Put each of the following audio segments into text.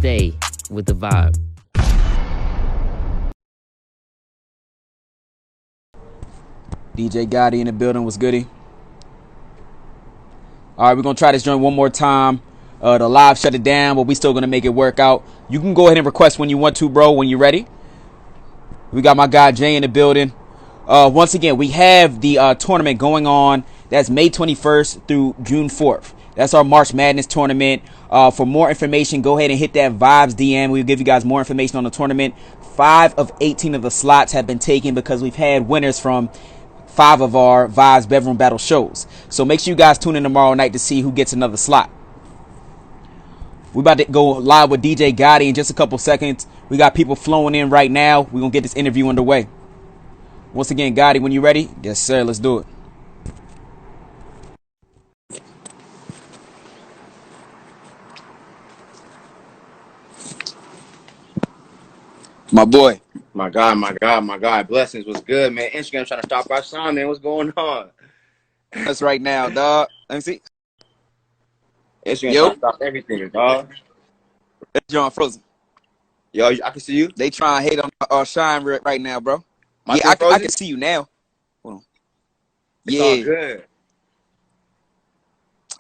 stay with the vibe. DJ Gotti in the building. Was goody? All right, we're going to try this joint one more time. The live shut it down, but we still going to make it work out. You can go ahead and request when you want to, bro, when you're ready. We got my guy Jay in the building. Once again, we have the tournament going on. That's May 21st through June 4th. That's our March Madness tournament. For more information, go ahead and hit that Vibes DM. We'll give you guys more information on the tournament. 5 of 18 of the slots have been taken because we've had winners from 5 of our Vibes Bedroom Battle shows. So make sure you guys tune in tomorrow night to see who gets another slot. We're about to go live with DJ Gotti in just a couple seconds. We got people flowing in right now. We're going to get this interview underway. Once again, Gotti, when you're ready? Yes, sir. Let's do it. My boy. My God. Blessings. What's good, man? Instagram trying to stop our sound, man. What's going on? That's right now, dog. Let me see. Instagram trying to stop everything, dog. That's John Frozen. Yo, I can see you. They trying to hate on our shine right now, bro. I can see you now. Hold on. It's all good.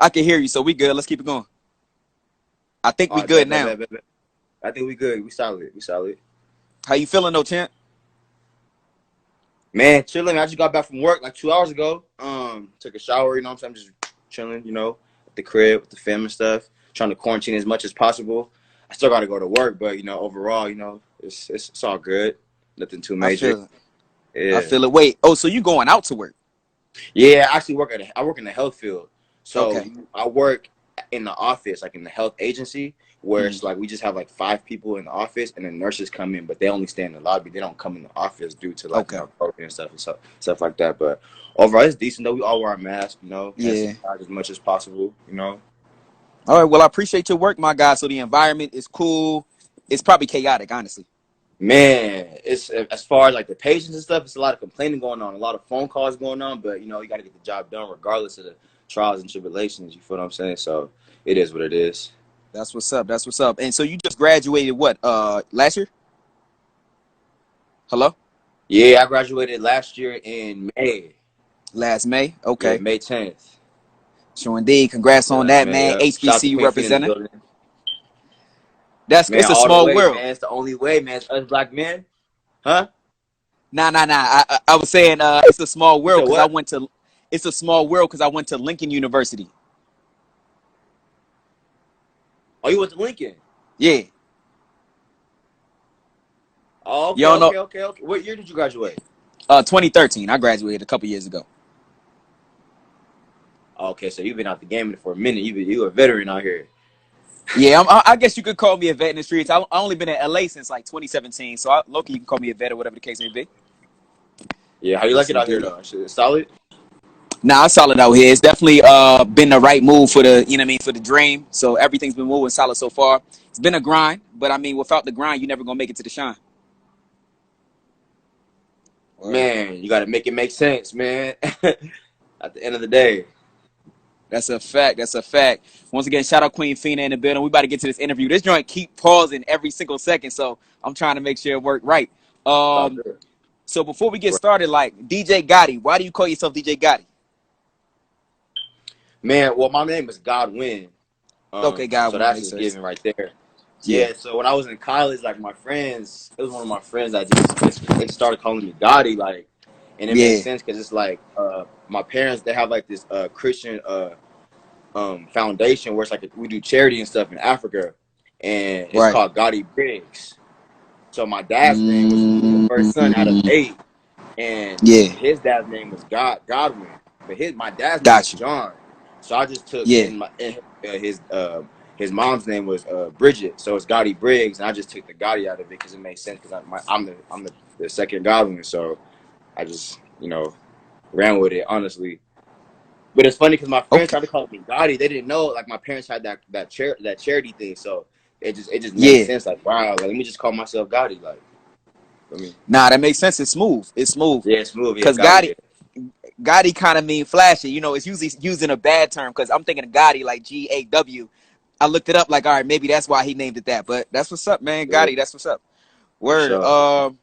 I can hear you, so we good. Let's keep it going. I think we good now. I think we good. We solid. How you feeling though, champ? Man, chilling. I just got back from work like 2 hours ago. Took a shower, you know what I'm saying? I'm just chilling, you know, at the crib with the fam and stuff. Trying to quarantine as much as possible. I still gotta go to work, but you know, overall, you know, it's all good. Nothing too major. I feel it. Wait, so you going out to work? Yeah, I actually work in the health field. So okay. I work in the office, like in the health agency, where it's like we just have like 5 people in the office, and then nurses come in, but they only stay in the lobby. They don't come in the office due to like COVID and stuff like that. But overall, it's decent though. We all wear our masks, you know, as much as possible, you know. All right. Well, I appreciate your work, my guy. So the environment is cool. It's probably chaotic, honestly. Man, it's as far as like the patients and stuff, it's a lot of complaining going on, a lot of phone calls going on, but you know, you got to get the job done regardless of the trials and tribulations. You feel what I'm saying? So it is what it is. That's what's up. And so you just graduated what? Last year? Hello? Yeah, I graduated last year in May. Last May? Okay. Yeah, May 10th. Sure indeed. Congrats on that, man. HBCU representing. It's a small world. Man. It's the only way, man. It's us black men. Huh? Nah. I was saying it's a small world because I went to Lincoln University. Oh, you went to Lincoln? Yeah. Oh, okay. What year did you graduate? 2013. I graduated a couple years ago. Okay, so you've been out the game for a minute. You a veteran out here. Yeah, I guess you could call me a vet in the streets. I only been in LA since like 2017, so Loki, you can call me a vet or whatever the case may be. Yeah, how you like it out here though? It's solid? Nah, it's solid out here. It's definitely been the right move for the, for the dream. So everything's been moving solid so far. It's been a grind, but I mean, without the grind, you're never gonna make it to the shine. Man, you gotta make it make sense, man. At the end of the day. That's a fact. Once again, shout out Queen Fina in the building. We about to get to this interview. This joint keep pausing every single second, so I'm trying to make sure it worked right. So before we get started, like DJ Gotti, why do you call yourself DJ Gotti? Man, well, my name is Godwin. Okay, Godwin. So that's just given right there. Yeah. So when I was in college, like my friends, it was one of my friends that they started calling me Gotti, like, and it makes sense because it's like my parents, they have like this Christian foundation where it's like we do charity and stuff in Africa, and it's called Gotti Briggs. So my dad's name was the first son out of 8, and his dad's name was Godwin, but my dad's name was John. So I just took his mom's name was Bridget, so it's Gotti Briggs, and I just took the Gotti out of it because it made sense because I'm the second Godwin, so I just ran with it honestly. But it's funny because my friends tried to call me Gotti. They didn't know like my parents had that charity thing, so it just made sense. Like, wow, like, let me just call myself Gotti. Like, I mean, nah, that makes sense. It's smooth. Yeah, it's smooth. Because Gotti kind of mean flashy. It's usually used in a bad term because I'm thinking of Gotti like Gaw. I looked it up. Like, all right, maybe that's why he named it that. But that's what's up, man. Yeah, Gotti, that's what's up. for Word. sure.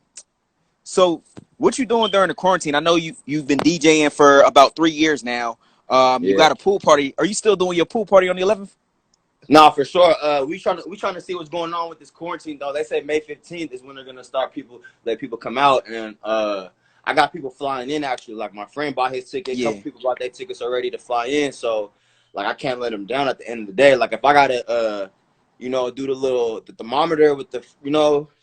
So what you doing during the quarantine? I know you've been DJing for about 3 years now. You Yeah. got a pool party. Are you still doing your pool party on the 11th? No, for sure. We trying to see what's going on with this quarantine though. They say May 15th is when they're gonna start let people come out, and I got people flying in actually. Like my friend bought his ticket. A Yeah. couple people bought their tickets already to fly in. So like I can't let them down at the end of the day. Like if I gotta do the thermometer with the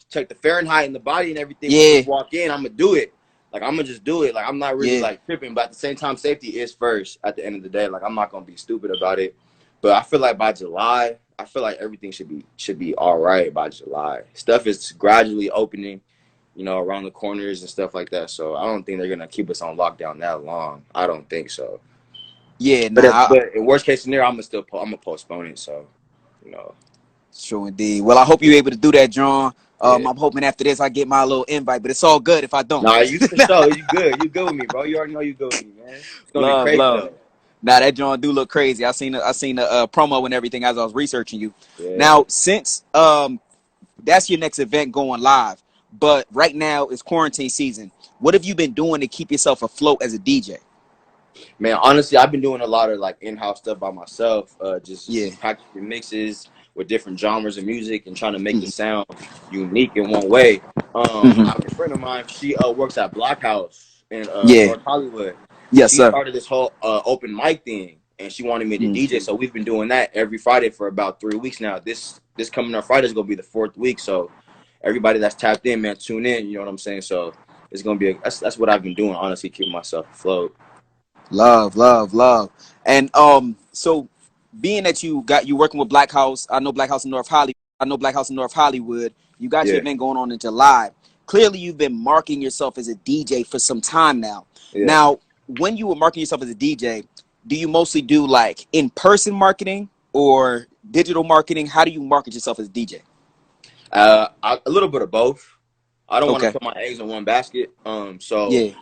check the Fahrenheit in the body and everything when Yeah. people walk in, I'm gonna do it. Like I'm gonna just do it. Like I'm not really Yeah. like tripping, but at the same time, safety is first. At the end of the day, like I'm not gonna be stupid about it. But I feel like by July, I feel like everything should be all right by July. Stuff is gradually opening, around the corners and stuff like that. So I don't think they're gonna keep us on lockdown that long. I don't think so. Yeah. But in worst case scenario, I'm gonna postpone it. So, you know, True indeed. Well, I hope you're able to do that, John. yeah. I'm hoping after this I get my little invite, but it's all good if I don't. Nah, you for sure. You good. You good with me, bro. You already know you good with me, man. It's gonna be Love, crazy love. though. Now that John do look crazy. I seen the promo and everything as I was researching you. Yeah. Now, since that's your next event going live, but right now it's quarantine season. What have you been doing to keep yourself afloat as a DJ? Man, honestly, I've been doing a lot of like in-house stuff by myself, Yeah. just practicing mixes with different genres of music and trying to make the Mhm. sound unique in one way. I Mhm. have a friend of mine. She works at Blockhouse in Yeah. North Hollywood. Yes, She sir. started this whole open mic thing, and she wanted me to Mm. DJ. So we've been doing that every Friday for about 3 weeks now. This coming up Friday is gonna be the fourth week. So everybody that's tapped in, man, tune in. You know what I'm saying? So it's gonna be that's what I've been doing, honestly, keeping myself afloat. Love, love, love. And so being that you working with Black House, I know Black House in North Hollywood. I know Black House in North Hollywood. You got your Yeah, event going on in July. Clearly, you've been marketing yourself as a DJ for some time now. yeah. Now, when you were marketing yourself as a DJ, do you mostly do like in-person marketing or digital marketing? How do you market yourself as a DJ? A little bit of both. I don't want to Okay. put my eggs in one basket. So Yeah.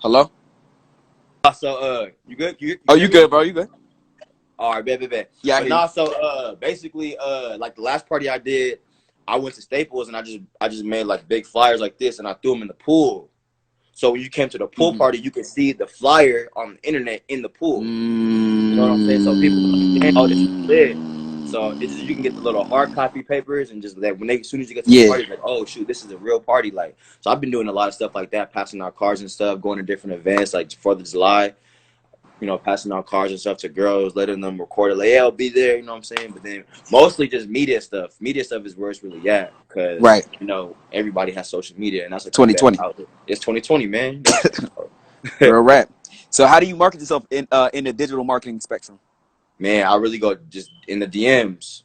Hello? you good? You Oh, can hear you me? good, bro? You good? All right, bet. Yeah, I But hear you. nah, so basically, like the last party I did, I went to Staples and I just made like big flyers like this and I threw them in the pool. So when you came to the pool Mm-hmm. party, you could see the flyer on the internet in the pool. You know what I'm saying? So people can understand, oh, this is lit. So it's just you can get the little hard copy papers and just like as soon as you get to the Yeah. party, it's like, oh shoot, this is a real party. Like, so I've been doing a lot of stuff like that, passing out cards and stuff, going to different events like 4th of July. Passing out cards and stuff to girls, letting them record it. Like, yeah, I'll be there. You know what I'm saying? But then mostly just media stuff. Media stuff is where it's really at because Right. everybody has social media and that's like the best 2020. outlet. It's 2020, man. You know what I'm saying? So, Real rap. So how do you market yourself in the digital marketing spectrum? man, I really go just in the DMs.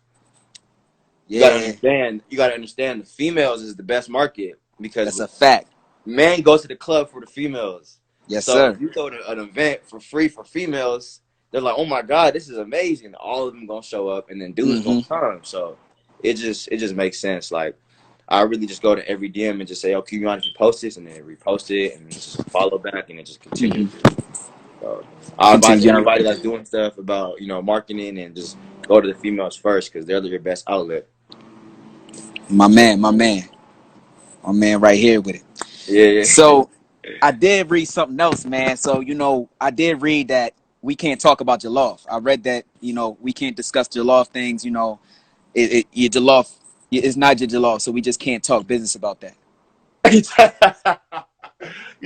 You gotta Yeah, understand. You gotta understand the females is the best market because that's a fact. men go to the club for the females. Yes, So sir. if you go to an event for free for females, they're like, "Oh my god, this is amazing!" All of them gonna show up, and then dudes gonna Mm-hmm. come. So it just makes sense. Like I really just go to every DM and just say, "Oh, can you mind if you post this?" And then repost it, and just follow back, and it just Mm-hmm. continues. So I Continue advise anybody generate. that's doing stuff about marketing and just go to the females first because they're your best outlet. My man, my man, my man, right here with it. Yeah, yeah. So I did read something else, man. So I did read that we can't talk about Jollof. I read that we can't discuss Jollof things. Your Jollof it's not your Jollof, so we just can't talk business about that. You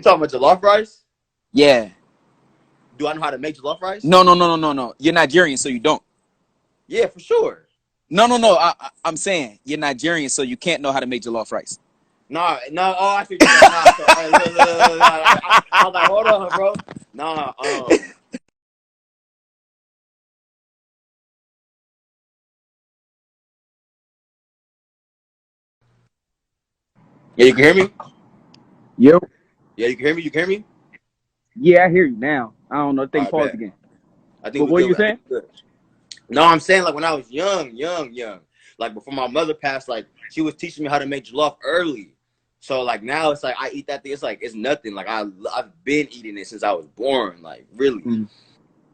talking about jollof rice? Yeah. Do I know how to make jollof rice? No, no, no, no, no, no. You're Nigerian, so you don't. Yeah, for sure. No, no, no. I'm saying you're Nigerian, so you can't know how to make jollof rice. Nah, no. Oh, I see what you're saying. Nah, so, look. I was like, hold on, bro. Nah, yeah, you can hear me. Yo. Yeah, you can hear me. You can hear me. Yeah, I hear you now. I don't know. I All think right, pause bet. again. I think But we what are good. you I think saying? we good. No, I'm saying like when I was young, like before my mother passed, like she was teaching me how to make jollof early. So like now it's like I eat that thing. It's like it's nothing. Like I've been eating it since I was born. Like really. Mm.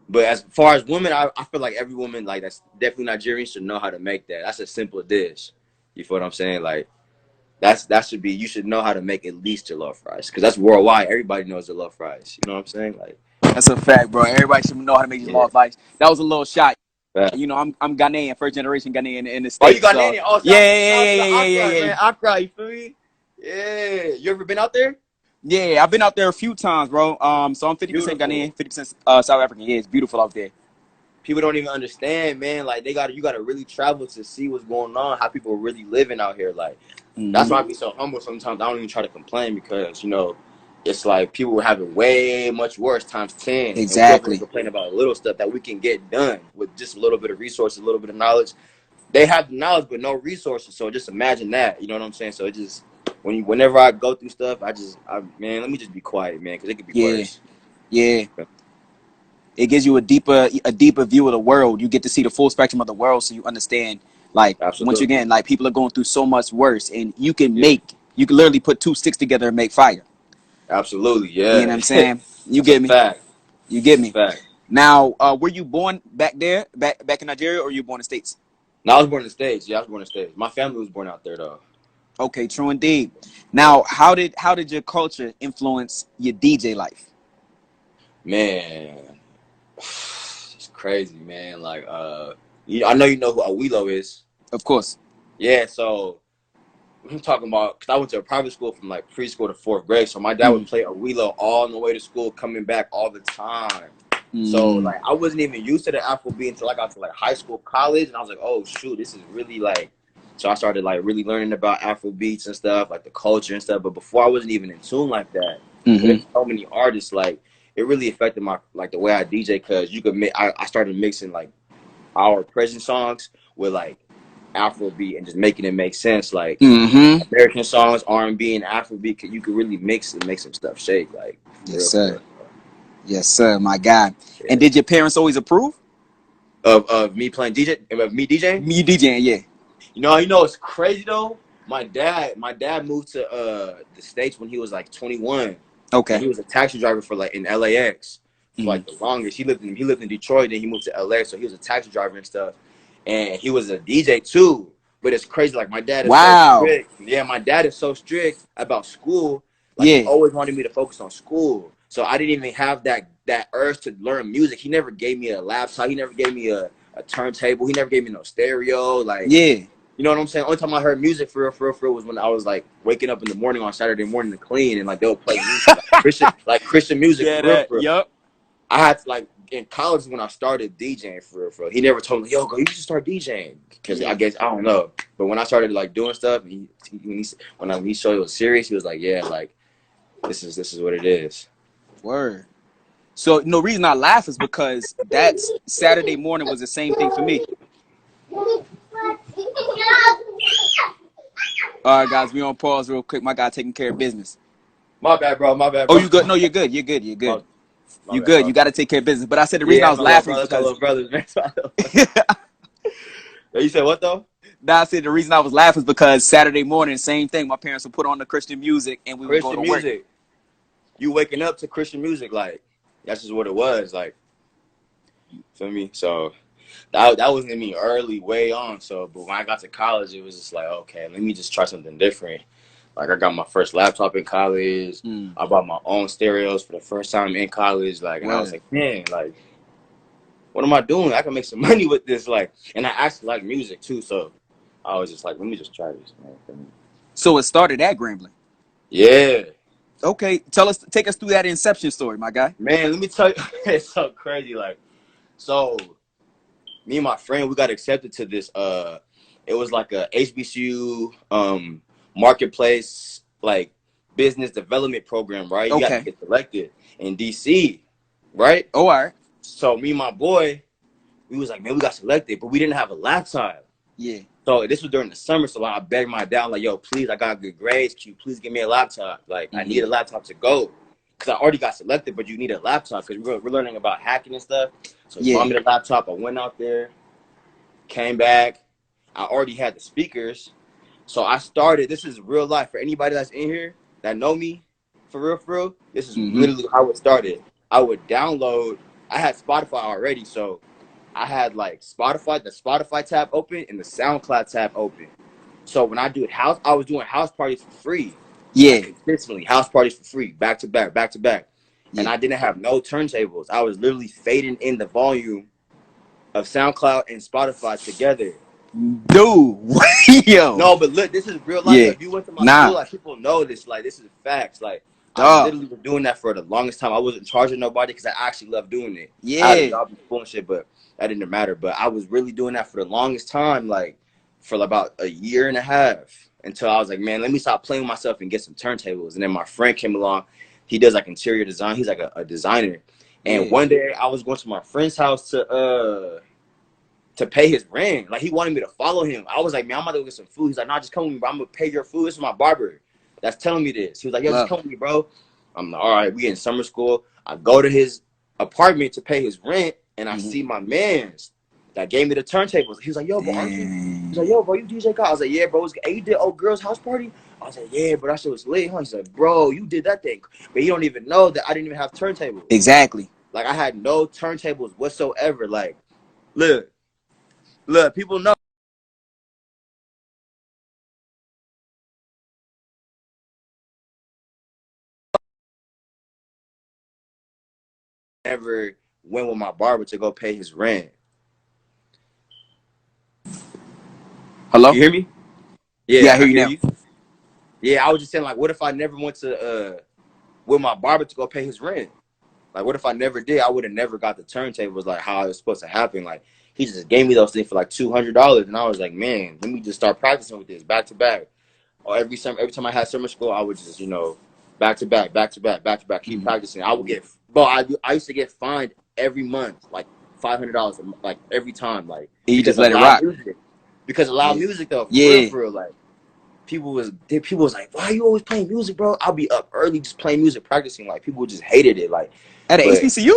But as far as women, I feel like every woman like that's definitely Nigerian should know how to make that. That's a simple dish. You feel what I'm saying? Like that should be. You should know how to make at least jollof rice because that's worldwide. Everybody knows jollof rice. You know what I'm saying? Like That's a fact, bro. Everybody should know how to make yeah. jollof rice. That was a little shot. Fact. You know, I'm Ghanaian, first generation Ghanaian in the Oh, you States. got So Nanny? Oh, yeah, shout out to the Accra, yeah. man. Accra, you feel me? Yeah. You ever been out there? Yeah, I've been out there a few times, bro. So I'm 50% Beautiful. Ghanaian, 50% South African. Yeah, it's beautiful out there. People don't even understand, man. Like you gotta really travel to see what's going on, how people are really living out here. Like that's why I be so humble sometimes. I don't even try to complain because it's like people have it way much worse times 10, and we over here Exactly. complain about little stuff that we can get done with just a little bit of resources, a little bit of knowledge. They have the knowledge but no resources. So just imagine that. You know what I'm saying? So it just whenever I go through stuff, man, let me just be quiet, man, because it could be Yeah, worse. yeah. It gives you a deeper view of the world. You get to see the full spectrum of the world, so you understand. Like once Absolutely. again, like people are going through so much worse, and you can Yeah. literally put two sticks together and make fire. Absolutely. You know what Yeah. I'm saying? You That's a get me? fact. You get That's a me? fact. Now, were you born back there, back in Nigeria, or were you born in the States? No, I was born in the States. Yeah, I was born in the States. My family was born out there, though. Okay, true indeed. Yeah. Now, how did your culture influence your DJ life? Man, it's crazy, man. Like, I know you know who Awilo is. Of course. Yeah, so I'm talking about because I went to a private school from like preschool to fourth grade. So my dad would Mm, play Awilo all on the way to school, coming back all the time. So mm, like I wasn't even used to the Afrobeat until I got to like high school, college, and I was like, oh shoot, this is really like. So I started like really learning about Afrobeats and stuff, like the culture and stuff. But before I wasn't even in tune like that. But mm-hmm. there's so many artists like it really affected my like the way I DJ because you could I started mixing like our present songs with like Afrobeat and just making it make sense. Like Mm-hmm. American songs, R&B, and Afrobeat, you could really mix and make some stuff shake. Like for Yes, real, for sir. real. Yes, sir. My guy. And Yeah. did your parents always approve? Of me playing DJ, of me DJing. Me DJing, yeah. It's crazy though. My dad moved to the States when he was like 21, and Okay. he was a taxi driver for like in LAX for Mm. like the longest. He lived in Detroit, then he moved to LA, so he was a taxi driver and stuff. And he was a DJ too. But it's crazy. Like my dad is so Wow. strict. Yeah, my dad is so strict about school. Like he Yeah. always wanted me to focus on school. So I didn't even have that urge to learn music. He never gave me a laptop. He never gave me a turntable. He never gave me no stereo. Like Yeah. you know what I'm saying? Only time I heard music for real was when I was like waking up in the morning on Saturday morning to clean and like they'll play music like Christian music Yeah, for real that. for real. Yup. I had to like in college when I started DJing for real. He never told me, yo, go, you should start DJing. Because I Yeah. guess, I don't know. But when I started like doing stuff, when he showed it was serious, he was like, yeah, like this is what it is. Word. So no reason I laugh is because that's Saturday morning was the same thing for me. All right, guys, we on pause real quick. My guy taking care of business. My bad, bro. My bad, Oh, bro. you good? No, you're good. You're good. You're good. my, my You bad, good. bro. You got to take care of business. But I said the reason I Yeah, was my little laughing is brother, my because little brothers, man. You said what though? now I said the reason I was laughing is because Saturday morning, same thing. My parents would put on the Christian music and we would go to Christian work. music. You waking up to Christian music, like that's just what it was, like. Feel me? So that wasn't me early, way on. So, but when I got to college, it was just like, okay, let me just try something different. Like I got my first laptop in college. Mm, I bought my own stereos for the first time in college. Like, and I was word. like, man, like, what am I doing? I can make some money with this. Like, and I actually like music too. So I was just like, let me just try this, man. Feel me? So it started at Grambling. Yeah, Okay, take us through that inception story, my guy. man. Let me tell you, it's so crazy. Like, so me and my friend, we got accepted to this it was like a HBCU marketplace like business development program, right? You got to Okay. get selected in DC, right? Oh, all right. So me and my boy, we was like, man, we got selected, but we didn't have a laptop. Yeah. So this was during the summer, so I begged my dad, like, yo, please, I got good grades. Can you please give me a laptop? Like, I need a laptop to go. Because I already got selected, but you need a laptop because we're learning about hacking and stuff. So he bought me the laptop. I went out there, came back. I already had the speakers. So I started. This is real life for anybody that's in here that know me, for real, for real. This is literally how it started. I would download. I had Spotify already, so I had like Spotify, the Spotify tab open and the SoundCloud tab open. So when I do I was doing house parties for free, Yeah. like consistently, house parties for free, back to back, back to back. And Yeah. I didn't have no turntables. I was literally fading in the volume of SoundCloud and Spotify together. Dude. Yo. No, but look, this is real life. Yeah. Like, if you went to my Nah. school, like people know this. Like this is facts. Like I Dog. literally was doing that for the longest time. I wasn't charging nobody because I actually loved doing it. I had a Yeah. job in school and shit, but that didn't matter. But I was really doing that for the longest time, like for about a year and a half, until I was like, man, let me stop playing with myself and get some turntables. And then my friend came along. He does like interior design. He's like a designer. And Yeah. one day I was going to my friend's house to pay his rent. Like, he wanted me to follow him. I was like, man, I'm about to go get some food. He's like, nah, just come with me, bro. I'm going to pay your food. This is my barber that's telling me this. He was like, yo, just come with me, bro. I'm like, all right, we in summer school. I go to his apartment to pay his rent, and I see my mans that gave me the turntables. He was like, yo, bro, aren't you? He's like, yo, bro, you DJ Kyle? I was like, yeah, bro. Hey, you did old girl's house party? I was like, yeah, bro, that shit was lit, huh? He's like, bro, you did that thing. But you don't even know that I didn't even have turntables. Exactly. Like, I had no turntables whatsoever. Like, look, people know. Never went with my barber to go pay his rent. Hello? You hear me? Yeah, I hear you now. Yeah, I was just saying, like, what if I never went to with my barber to go pay his rent? Like, what if I never did? I would have never got the turntables, like how it was supposed to happen. Like, he just gave me those things for like $200, and I was like, man, let me just start practicing with this back to back. Or every time I had summer school, I would just, back to back, back to back, back to back, keep practicing. I would get, bro, I used to get fined every month, like $500, like every time, like, You because just of let it loud rock. music. Because of loud music, though, for real, like, people was like, why are you always playing music, bro? I'll be up early just playing music, practicing. Like, people just hated it, like, At a but HBCU?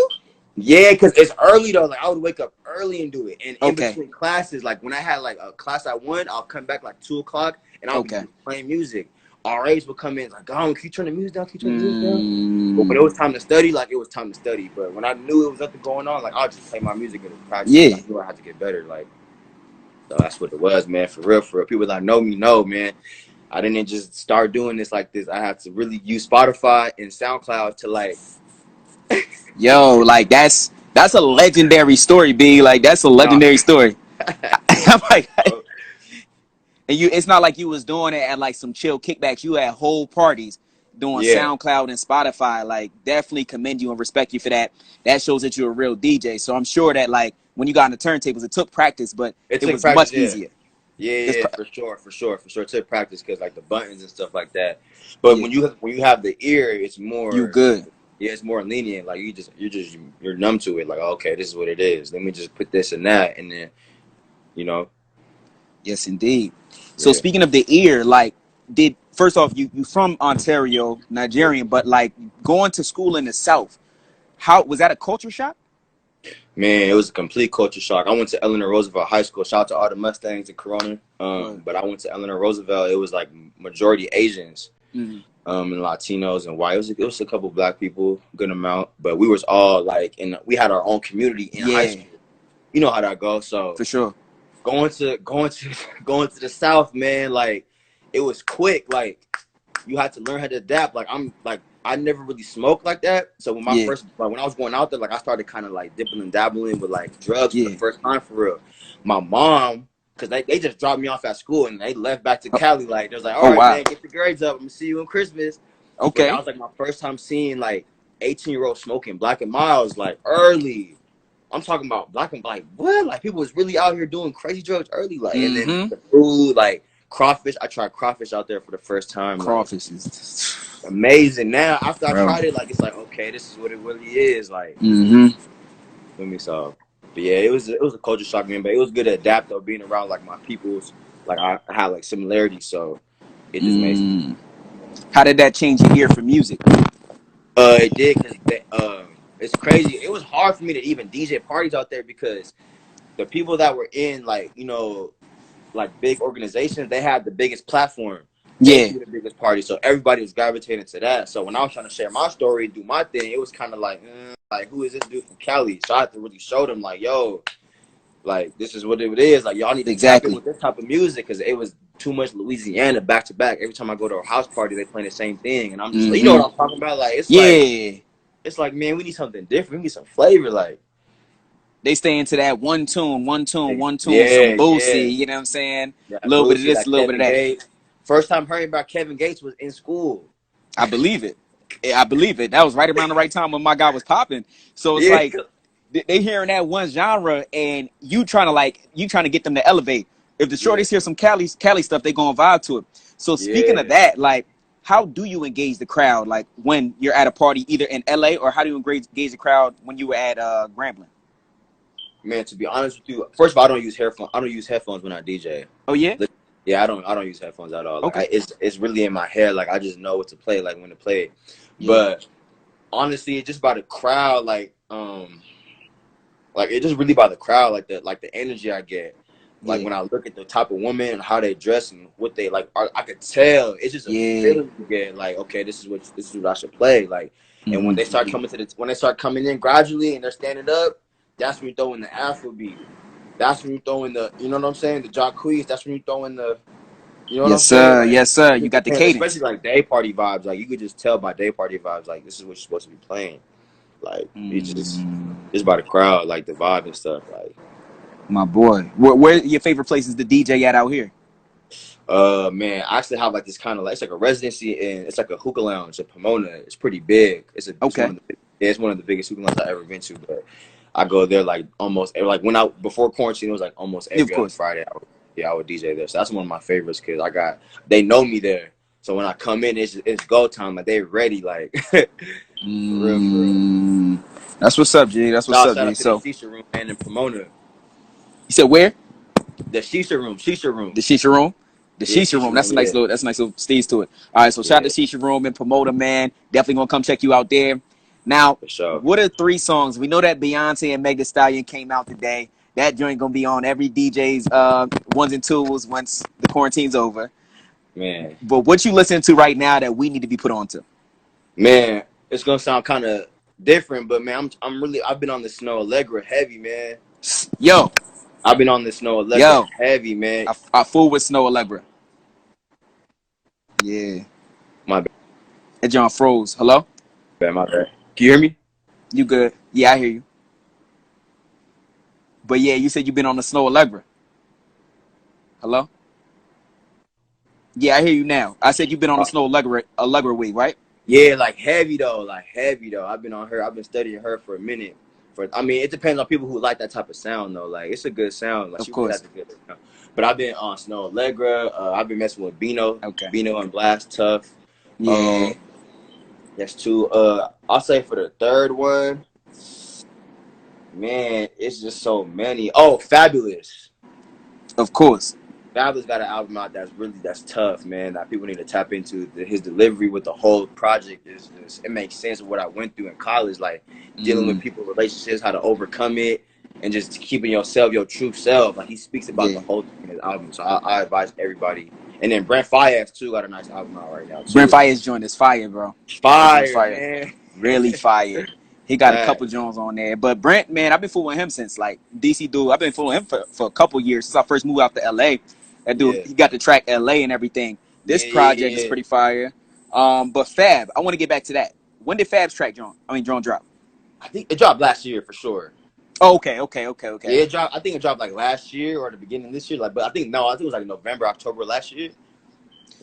yeah, because it's early though. Like, I would wake up early and do it. And in Okay. between classes, like when I had like a class at 1, I'll come back like 2 o'clock and I'll be playing music. RAs would come in like, oh, can you turn the music down? Can you turn the music down? But when it was time to study, like it was time to study. But when I knew it was nothing going on, like I'll just play my music and practice. Yeah. I knew I had to get better. Like, so that's what it was, man. For real, for real. People that know me know, man. I didn't just start doing this like this. I had to really use Spotify and SoundCloud to like. Yo, like that's a legendary story, B. Like that's a legendary story. I'm like, and it's not like you was doing it at like some chill kickbacks. You had whole parties doing SoundCloud and Spotify. Like, definitely commend you and respect you for that. That shows that you're a real DJ. So I'm sure that like when you got on the turntables, it took practice, but it was practice, much easier. Yeah, for sure. It took practice because like the buttons and stuff like that. But when you have the ear, it's more you good. Yeah, it's more lenient. Like you're numb to it. Like, okay, this is what it is. Let me just put this and that, and then Yes, indeed. So speaking of the ear, like, first off, you from Ontario, Nigerian, but like going to school in the South, how was that a culture shock? Man, it was a complete culture shock. I went to Eleanor Roosevelt High School. Shout out to all the Mustangs and Corona. But I went to Eleanor Roosevelt. It was like majority Asians, and Latinos and white. It was a couple black people, good amount. But we was all like, we had our own community in high school. You know how that goes. So for sure. Going to the South, man, like it was quick. Like you had to learn how to adapt. Like I never really smoked like that. So when when I was going out there, like I started kind of like dipping and dabbling with like drugs for the first time for real. My mom, because they just dropped me off at school and they left back to Cali. Like they was like, all right, man, get your grades up. I'm gonna see you on Christmas. Okay. But that was like my first time seeing like 18-year-olds smoking Black and Milds like early. I'm talking about Black and like what? Like people was really out here doing crazy drugs early. Like and then the food, like crawfish. I tried crawfish out there for the first time. Crawfish is amazing. Now after I tried it, like it's like okay, this is what it really is. Like let me so. But yeah, it was a culture shock, man. But it was good to adapt though, being around like my peoples. Like I had like similarities, so it just made sense. How did that change your ear for music? It did because it's crazy. It was hard for me to even DJ parties out there because the people that were in like like big organizations, they had the biggest platform. They Yeah, threw the biggest party, so everybody was gravitating to that. So when I was trying to share my story, do my thing, it was kind of like, who is this dude from Cali? So I had to really show them, like, yo, like, this is what it is. Like, y'all need to tap in exactly. with this type of music, because it was too much Louisiana back to back. Every time I go to a house party, they playing the same thing, and I'm just like, you know Mm-hmm. what I'm talking about? Like, Yeah, it's like, man, we need something different. We need some flavor, like. they stay into that one tune, one tune, one tune, some Yeah, yeah. Boosie, you know what I'm saying? A That little bit of Boosie, this, a that little bit of Kevin that. Gates. First time hearing about Kevin Gates was in school. I believe it. I believe it. That was right around the right time when my guy was popping. So it's Yeah. like they hearing that one genre, and you trying to get them to elevate. If the Yeah. shorties hear some Cali stuff, they gonna vibe to it. So speaking of Yeah. that, like, how do you engage the crowd? Like when you're at a party, either in LA, or how do you engage the crowd when you were at Grambling? Man, to be honest with you, first of all, I don't use headphones. I don't use headphones when I DJ. Oh yeah, Yeah, I don't use headphones at all. Like, okay, it's really in my head. Like, I just know what to play, like when to play it. yeah, But honestly, it's just by the crowd. Like it's just really by the crowd. Like the energy I get. Like yeah, when I look at the type of women and how they dress and what they like, I could tell. It's just a yeah. feeling you get. Like, okay, this is what I should play. Like, and when Mm-hmm. they start coming in gradually and they're standing up, that's when you throw in the Afrobeat. That's when you throw in the, you know what I'm saying, the Jacquees. That's when you throw in the, you know what I'm Yes saying. sir, Like, yes sir. it You just got the depends, especially cadence. like day party vibes. Like, you could just tell by day party vibes. Like, this is what you're supposed to be playing. Like, Mm, it's by the crowd, like the vibe and stuff. Like. my boy, where your favorite places to DJ at out here? Man, I actually have like this kind of like, it's like a residency, and it's like a hookah lounge in Pomona. It's pretty big. It's one Okay, of it's one of the biggest hookah lounges I ever been to. But I go there like almost like when I before quarantine, it was like almost of every other course. Friday. I would DJ there. So that's one of my favorites because they know me there. So when I come in, it's go time. Like, they ready. Like, for real, for real. Mm, that's what's up, G. That's what's up, Shout G. out to the So shisha room, man, in Pomona. you said where? The shisha room. The Shisha Room. The Yeah, Shisha shisha Room. That's room. a nice Yeah, little. That's a nice little stage to it. All right. So shout out yeah, to Shisha Room and Promoter, man. Definitely gonna come check you out there. Now, for sure. what are 3 songs? We know that Beyonce and Meg Thee Stallion came out today. That joint gonna be on every DJ's ones and twos once the quarantine's over. Man. But what you listening to right now that we need to be put on to? Man, it's gonna sound kind of different, but man, I've been on the Snow Allegra heavy, man. Yo, I've been on the Snow Allegra yo, heavy, man. I fool with Snow Allegra. Yeah, My bad, that John froze. Hello, my bad. Can you hear me? you good? Yeah, I hear you. But yeah, you said you've been on the Snow Allegra. Hello? Yeah, I hear you now. I said you've been on the Uh, Snow Allegra week, right? yeah, like heavy though, like heavy though. I've been on her. I've been studying her for a minute. I mean, it depends on people who like that type of sound though. Like, it's a good sound. Like, Of she really has course. a good sound. But I've been on Snow Allegra. I've been messing with Okay. Bino and Blast Tough. Yeah, Um, that's two. I'll say for the third one. Man, it's just so many. Oh, Fabulous. of course. Fabulous got an album out that's tough, man. That people need to tap into. His delivery with the whole project is just, it makes sense of what I went through in college, like dealing with Mm, people, relationships, how to overcome it, and just keeping yourself, your true self. Like, he speaks about the yeah. whole thing in his album. So I advise everybody. And then Brent Faiyaz too got a nice album out right now Brent too. Fayez joint is fire, bro. That joint's Fire, fire. man. Really fire. He got a couple Facts. joints on there. But Brent, man, I've been fooling him since like DC dude. I've been fooling him for a couple years since I first moved out to LA. That dude, Yeah. he got the track LA and everything. This Yeah, yeah, project is yeah. pretty fire. But Fab, I want to get back to that. When did Fab's track drone drop? I think it dropped last year for sure. Oh, okay. Yeah, it dropped. I think it dropped like last year or the beginning of this year. Like, but I think it was like November, October last year.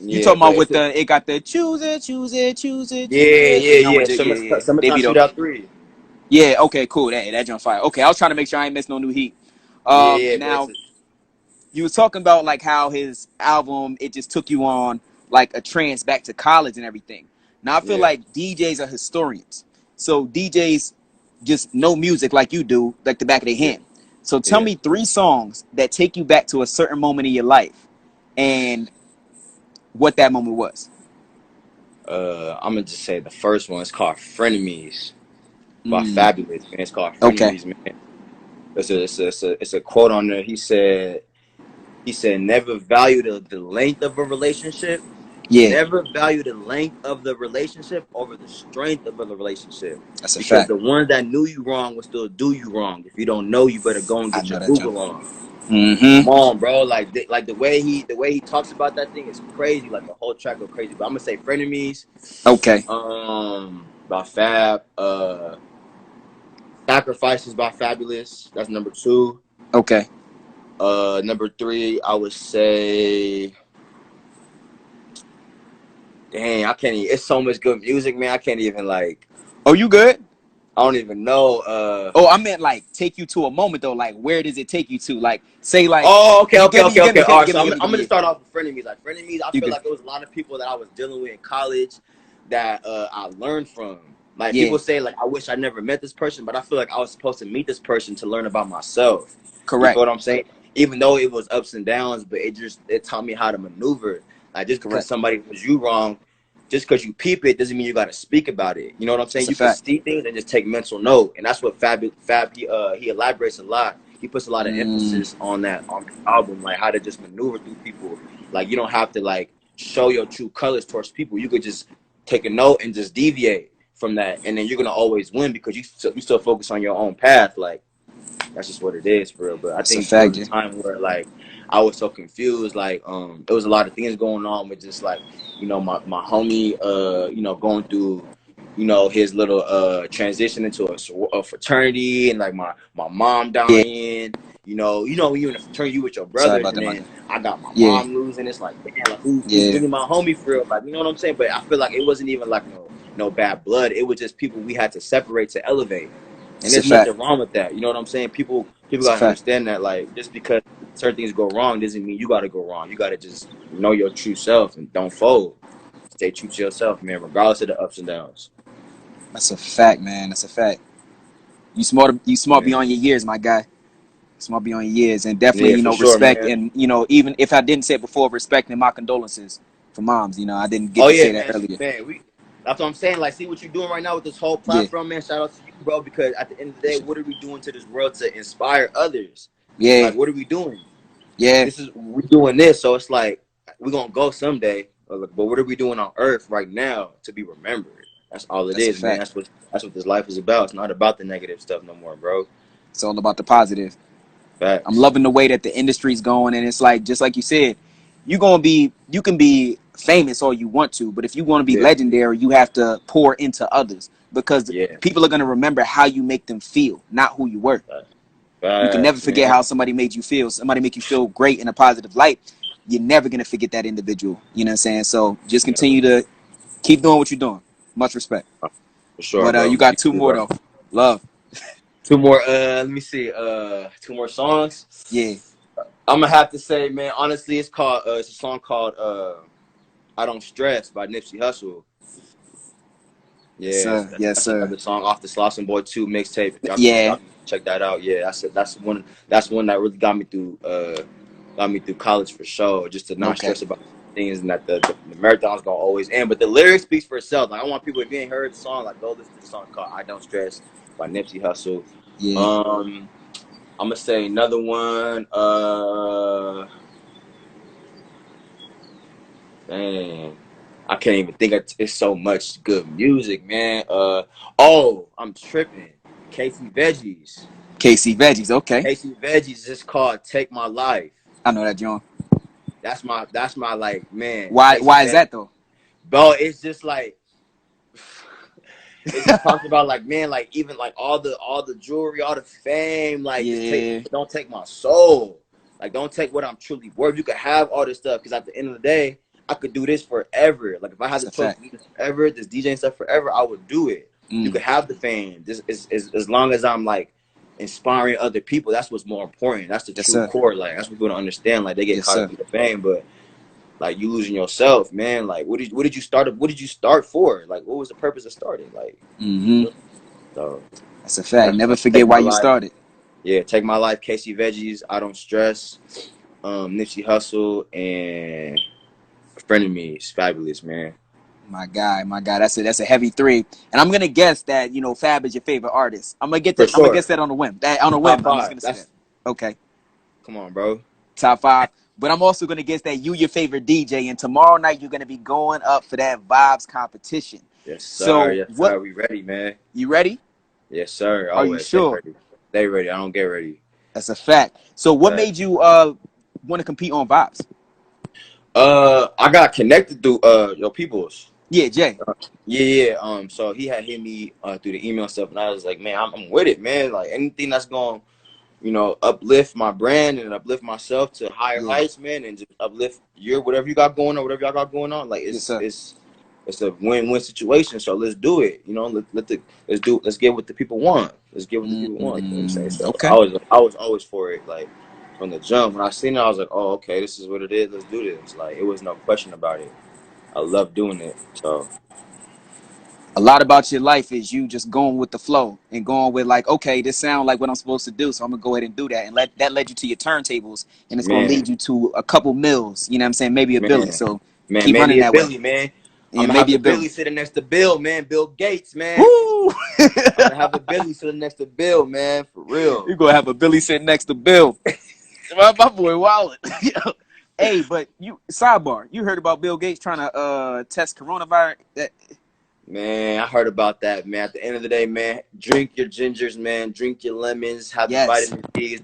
You Yeah, talking but about with it got the choose it, choose it, choose it, yeah, choose it. The yeah, joint yeah. with yeah. Summertime Davido. Shootout 3. Yeah, okay, cool. That joint fire. Okay, I was trying to make sure I ain't missed no new heat. Yeah, yeah, but Now you was talking about like how his album it just took you on like a trance back to college and everything. Now I feel yeah, like DJs are historians, so DJs just know music like you do, like the back of their yeah, hand. So tell yeah. me 3 songs that take you back to a certain moment in your life, and what that moment was. I'm gonna just say the first one. It's called "Frenemies" by Mm, Fabulous. Man, it's called okay. "Frenemies." Man, it's a quote on there. He said, He said, never value the length of a relationship. Yeah, Never value the length of the relationship over the strength of the relationship. that's a Because fact. the ones that knew you wrong will still do you wrong. If you don't know, you better go and I get your know that, John. Google on. Come Mm-hmm. on, bro. Like the way he talks about that thing is crazy. Like the whole track go crazy. But I'm gonna say Frenemies, Okay. by Fab, Sacrifices by Fabulous. That's number 2. Okay. Number 3, I would say, dang, I can't even, it's so much good music, man. I can't even like, Oh, you good? I don't even know. Oh, I meant like take you to a moment though. Like, where does it take you to? Like, say like Oh, okay, you okay, give me, okay, you give okay. me, give All me, right, give so me, I'm, give me, give I'm me. gonna start off with Frenemies. Like Frenemies, I You feel good? like there was a lot of people that I was dealing with in college that I learned from. Like Yeah. people say, like I wish I never met this person, but I feel like I was supposed to meet this person to learn about myself. You feel Correct. what I'm saying? Even though it was ups and downs, but it taught me how to maneuver. Like just because Correct. somebody was you wrong, just because you peep it doesn't mean you got to speak about it. You know what I'm saying? That's a You can fact. see things and just take mental note, and that's what Fab he elaborates a lot. He puts a lot of Mm, emphasis on that on the album, like how to just maneuver through people. Like you don't have to like show your true colors towards people. You could just take a note and just deviate from that, and then you're gonna always win because you still focus on your own path. Like that's just what it is for real. But I that's a think there was fact, a yeah. time where like I was so confused. Like there was a lot of things going on with just like my homie going through his little transition into a fraternity, and like my mom Yeah. dying. When you're in a fraternity, you with your Sorry brothers, about and that, my then guy. I got my Yeah. mom losing. It's like, damn, like who's Yeah. really my homie for real? Like, you know what I'm saying? But I feel like it wasn't even like no bad blood. It was just people we had to separate to elevate. And It's a there's fact. nothing wrong with that. You know what I'm saying? People It's a gotta fact. understand that, like, just because certain things go wrong doesn't mean you gotta go wrong. You gotta just know your true self and don't fold. Stay true to yourself, man, regardless of the ups and downs. That's a fact, man. That's a fact. You smart. You smart Yeah, beyond your years, my guy. Smart beyond your years, and definitely, yeah, for sure, respect, man. and even if I didn't say it before, respect and my condolences for moms. I didn't get Oh to yeah, say that man, earlier. man. That's what I'm saying. Like, see what you're doing right now with this whole Yeah, platform, man. Shout out to you, bro. Because at the end of the for day, sure. what are we doing to this world to inspire others? Yeah, Like, what are we doing? yeah, We're doing this, so it's like we're gonna go someday. But what are we doing on Earth right now to be remembered? That's all it that's a is, man. fact. That's what this life is about. It's not about the negative stuff no more, bro. It's all about the positive. I'm Facts. loving the way that the industry's going, and it's like just like you said, you can be famous all you want to, but if you want to be Yeah, legendary, you have to pour into others because yeah. people are going to remember how you make them feel, not who you were. Facts, You can never Facts, forget man. how somebody made you feel. Somebody make you feel great in a positive light. You're never going to forget that individual. You know what I'm saying? So just Never. continue to keep doing what you're doing. Much respect. For sure, But you bro. got You two too, more bro. though. Love. Two more. Let me see. Two more songs. Yeah. I'm gonna have to say, man. Honestly, it's called. It's a song called "I Don't Stress" by Nipsey Hussle. Yes, Yeah, sir. Yes, that's sir. another song off the Slauson Boy 2 mixtape. Yeah. Y'all can check that out. Yeah, that's one that really got me through college for sure. Just to not Okay. stress about things, and that the marathon's gonna always end. But the lyrics speaks for itself. Like I want people, if you ain't heard the song, like go listen to the song called "I Don't Stress" by Nipsey Hussle. Yeah. I'm gonna say another one. Man, I can't even think. It's so much good music, man. I'm tripping. Casey Veggies. KC Veggies. Okay. Casey Veggies is called "Take My Life." I know that, John. That's my like, man. Why? Casey Why is Veggies, that though? bro. It's just like it just talks about like, man, like even like all the jewelry, all the fame, like just Yeah. don't take my soul. Like don't take what I'm truly worth. You could have all this stuff because at the end of the day, I could do this forever. Like if I had That's the a choice fact. to do this forever, this DJing stuff forever, I would do it. You Mm. could have the fame. This is as long as I'm like inspiring other people. That's what's more important. That's the Yes, true sir. core. Like that's what people don't understand. Like they get Yes, caught up sir. in the fame, but like you losing yourself, man. Like what did you start? What did you start for? Like what was the purpose of starting? Like Mm-hmm. so. That's a fact. That's Never Take forget why My you Life. started. Yeah, Take My Life, Casey Veggies, I Don't Stress, Nipsey Hussle, and Frenemies. Fabulous, man. My guy, my guy. That's a heavy three. And I'm gonna guess that Fab is your favorite artist. For I'm gonna guess sure. that on a whim. That on a Top whim. I'm just five. gonna say that. That's Okay. Come on, bro. Top five. but I'm also gonna guess that you your favorite DJ, and tomorrow night you're gonna be going up for that vibes competition. Yes, sir. So Yes, what? sir. We ready, man. You ready? Yes, sir. Are you Always stay sure? ready. Stay ready. I don't get ready. That's a fact. So what But made you want to compete on vibes? I got connected through your peoples. Yeah, Jay. Yeah, yeah. So he had hit me through the email stuff, and I was like, man, I'm with it, man. Like anything that's going, uplift my brand and uplift myself to higher Yeah. heights, man, and just uplift your whatever you got going on, whatever y'all got going on. Like Yes, it's sir. it's it's a win-win situation. So let's do it. Let's get what the people want. Let's get what the people want. You know what I'm saying? So Okay. I was always for it. Like from the jump, when I seen it, I was like, oh, okay, this is what it is. Let's do this. Like it was no question about it. I love doing it. So A lot about your life is you just going with the flow and going with like, okay, this sounds like what I'm supposed to do, so I'm gonna go ahead and do that, and that led you to your turntables, and it's gonna man, lead you to a couple mills. You know what I'm saying? Maybe a Billy. man, So man, keep made running me a that way, Billy, man. I'm and gonna have maybe the a Billy. Billy sitting next to Bill, man. Bill Gates, man. Woo! I'm gonna have the Billy sitting next to Bill, man, for real. You're gonna have a Billy sitting next to Bill. My boy Wallet. Hey, but you sidebar. You heard about Bill Gates trying to test coronavirus? Man, I heard about that, man. At the end of the day, man, drink your gingers, man. Drink your lemons. Have the Yes. vitamin D.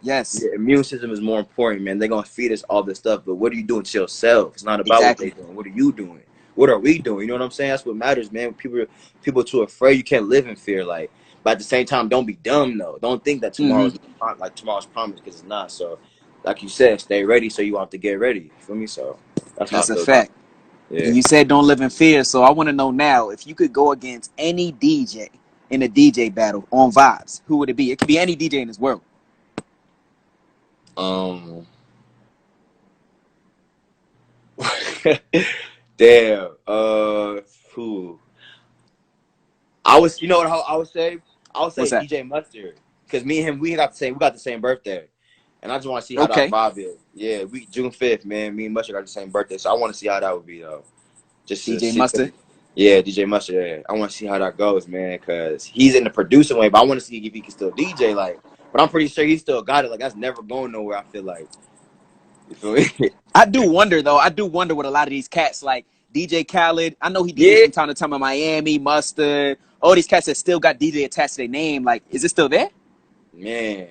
Yes. Your immune system is more important, man. They're gonna feed us all this stuff, but what are you doing to yourself? It's not about what they're Exactly. doing. What are you doing? What are we doing? You know what I'm saying? That's what matters, man. People are too afraid. You can't live in fear, like. But at the same time, don't be dumb though. Don't think that Mm-hmm. tomorrow's promised, because it's not. So, like you said, stay ready so you have to get ready. You feel me? So that's how I That's a feel about fact. it. And Yeah. you said don't live in fear, so I want to know now if you could go against any DJ in a DJ battle on Vibes, who would it be? It could be any DJ in this world. Um. Damn. Who? I was. You know what I would say? I would What's say that? DJ Mustard, because me and him we got the same birthday, and I just want to see how that Okay. vibe is. Yeah, we June 5th, man. Me and Mustard got the same birthday, so I want to see how that would be though. Just to DJ see. Mustard. Yeah, DJ Mustard. Yeah, I want to see how that goes, man, because he's in the producing way, but I want to see if he can still DJ. Like, but I'm pretty sure he still got it. Like, that's never going nowhere. I feel like. You feel me? I do wonder though. I do wonder what a lot of these cats like DJ Khaled. I know he DJs Yeah. from time to time in Miami, Mustard. All these cats that still got DJ attached to their name. Like, is it still there? Man,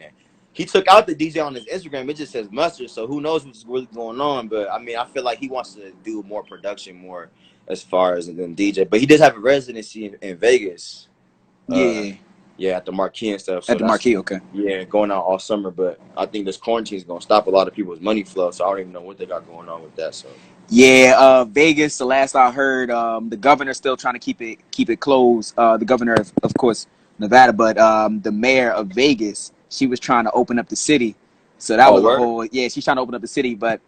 he took out the DJ on his Instagram. It just says Mustard, so who knows what's really going on. But I mean, I feel like he wants to do more production, more as far as than DJ. But he does have a residency in Vegas. Yeah. Yeah, at the Marquee and stuff. At So the that's Marquee, okay. going out all summer. But I think this quarantine is gonna stop a lot of people's money flow. So I don't even know what they got going on with that. So Yeah, Vegas. The last I heard, the governor's still trying to keep it closed. The governor of course, Nevada, but the mayor of Vegas, she was trying to open up the city. So that oh was a word, whole she's trying to open up the city, but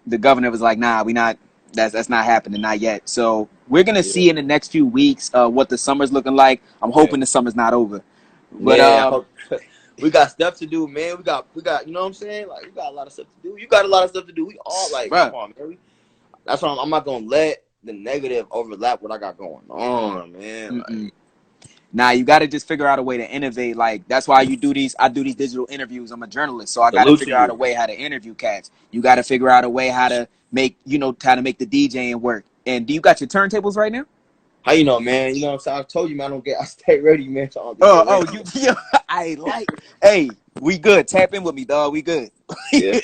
the governor was like, nah, we not. That's not happening, not yet. So we're gonna yeah, see in the next few weeks what the summer's looking like. I'm yeah, hoping the summer's not over, but man. We got stuff to do, man. We got. You know what I'm saying? Like we got a lot of stuff to do. You got a lot of stuff to do. We all like, come bruh. on, man. That's why I'm not gonna let the negative overlap what I got going on, man. Mm-mm. Like Now you got to just figure out a way to innovate. Like that's why you do these. I do these digital interviews. I'm a journalist, so I got to salute to figure out a you. way how to interview cats. You got to figure out a way how to make how to make the DJing work. And do you got your turntables right now? How you know, man? You know what I'm saying? I told you, man. I stay ready, man. So I don't get ready. You. Yeah, I like. Hey, we good. Tap in with me, dog. We good. Yeah,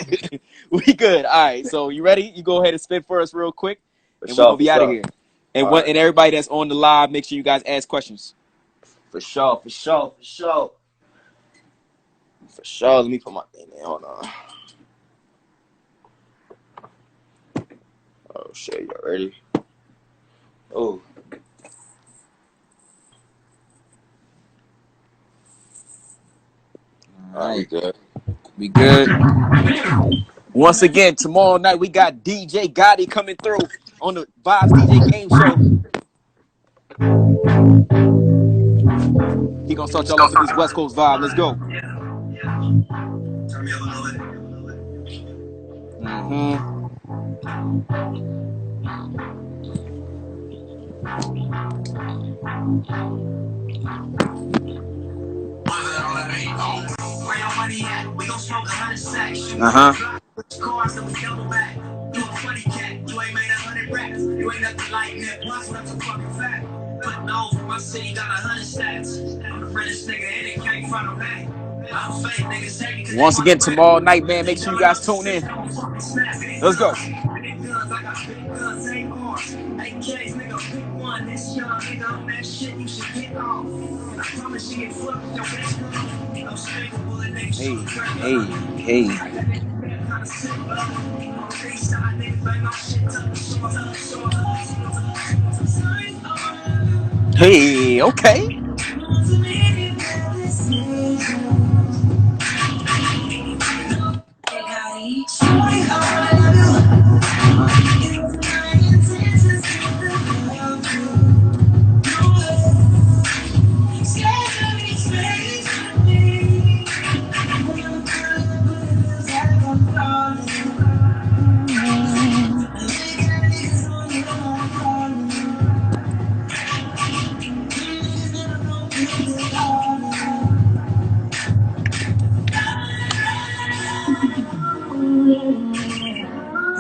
We good. All right. So you ready? You go ahead and spit for us real quick, for and we're sure, gonna for be out of sure. here. And All right, and everybody that's on the live, make sure you guys ask questions. for sure, for sure, for sure, for sure. Let me put my thing in. Hold on. Oh shit, you ready? Oh, All all right, we right. good. We good. Once again, tomorrow night we got DJ Gotti coming through on the Vibes DJ Game Show. He gonna start y'all off with this West Coast vibe. Let's go. Mm-hmm. Cars that we double back. You a funny cat. You ain't made 100 racks. You ain't nothing like that. Plus, that's a fucking fact. But no, my city got 100 stats. I'm the realest nigga and it came from the back. Once again, tomorrow night, man, make sure you guys tune in. Let's go. Hey. Hey, okay.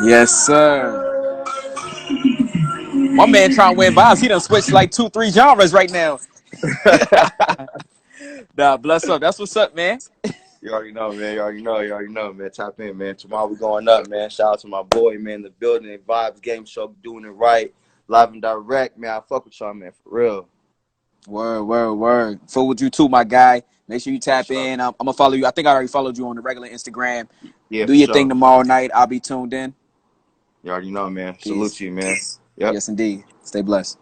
Yes, sir. My man trying to win vibes. He done switched like 2-3 genres right now. Nah, bless up. That's what's up, man. You already know, man. You already know, man. Tap in, man. Tomorrow we going up, man. Shout out to my boy, man. The building, Vibes Game Show, doing it right. Live and direct, man. I fuck with y'all, man. For real. Word. Full with you too, my guy. Make sure you tap in. I'm going to follow you. I think I already followed you on the regular Instagram. Yeah, do your thing tomorrow night. I'll be tuned in. You already know, man. Peace. Salute to you, man. Yep. Yes, indeed. Stay blessed.